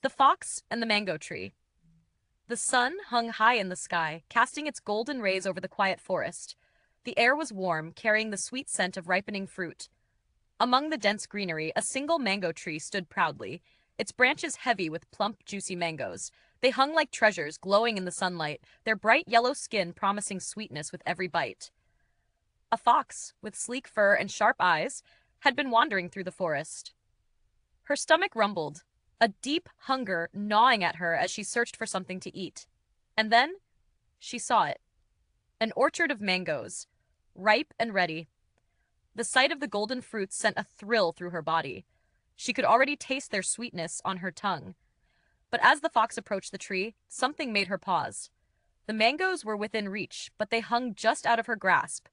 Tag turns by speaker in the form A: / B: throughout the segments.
A: The Fox and the Mango Tree. The sun hung high in the sky, casting its golden rays over the quiet forest. The air was warm, carrying the sweet scent of ripening fruit. Among the dense greenery, a single mango tree stood proudly, its branches heavy with plump, juicy mangoes. They hung like treasures, glowing in the sunlight, their bright yellow skin promising sweetness with every bite. A fox, with sleek fur and sharp eyes, had been wandering through the forest. Her stomach rumbled, a deep hunger gnawing at her as she searched for something to eat. And then she saw it, an orchard of mangoes, ripe and ready. The sight of the golden fruits sent a thrill through her body. She could already taste their sweetness on her tongue. But as the fox approached the tree, something made her pause. The mangoes were within reach, but they hung just out of her grasp.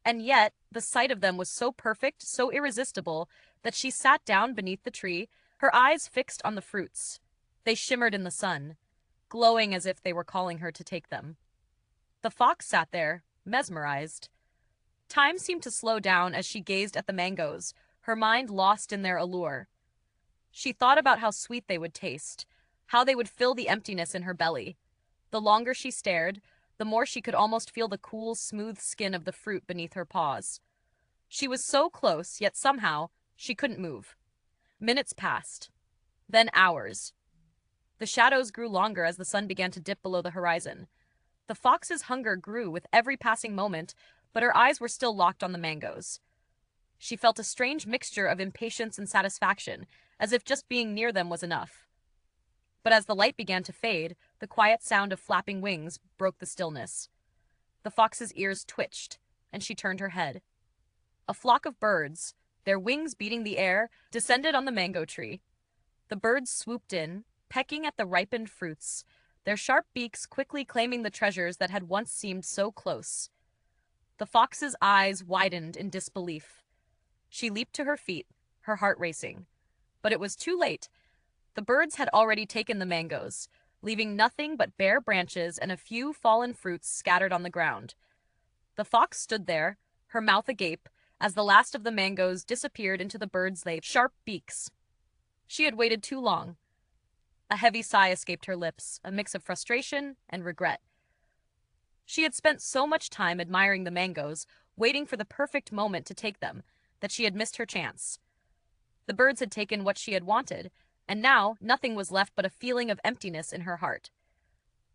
A: And yet, the sight of them was so perfect, so irresistible, that she sat down beneath the tree, her eyes fixed on the fruits. They shimmered in the sun, glowing as if they were calling her to take them. The fox sat there, mesmerized. Time seemed to slow down as she gazed at the mangoes, her mind lost in their allure. She thought about how sweet they would taste, how they would fill the emptiness in her belly. The longer she stared, the more she could almost feel the cool, smooth skin of the fruit beneath her paws. She was so close, yet somehow she couldn't move. Minutes passed, then hours. The shadows grew longer as the sun began to dip below the horizon. The fox's hunger grew with every passing moment, but her eyes were still locked on the mangoes. She felt a strange mixture of impatience and satisfaction, as if just being near them was enough. But as the light began to fade, the quiet sound of flapping wings broke the stillness. The fox's ears twitched, and she turned her head. A flock of birds, their wings beating the air, descended on the mango tree. The birds swooped in, pecking at the ripened fruits, their sharp beaks quickly claiming the treasures that had once seemed so close. The fox's eyes widened in disbelief. She leaped to her feet, her heart racing. But it was too late. The birds had already taken the mangoes, leaving nothing but bare branches and a few fallen fruits scattered on the ground. The fox stood there, her mouth agape, as the last of the mangoes disappeared into the birds' sharp beaks. She had waited too long. A heavy sigh escaped her lips, a mix of frustration and regret. She had spent so much time admiring the mangoes, waiting for the perfect moment to take them, that she had missed her chance. The birds had taken what she had wanted, and now nothing was left but a feeling of emptiness in her heart.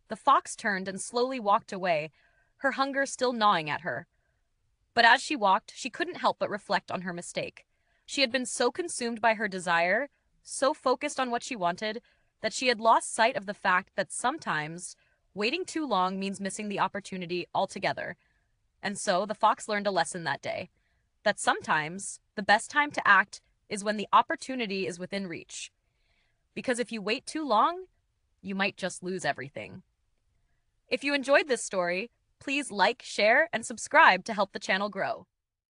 A: The fox turned and slowly walked away, her hunger still gnawing at her. But as she walked, she couldn't help but reflect on her mistake. She had been so consumed by her desire, so focused on what she wanted, that she had lost sight of the fact that sometimes waiting too long means missing the opportunity altogether. And so the fox learned a lesson that day, that sometimes the best time to act is when the opportunity is within reach. Because if you wait too long, you might just lose everything. If you enjoyed this story, please like, share, and subscribe to help the channel grow.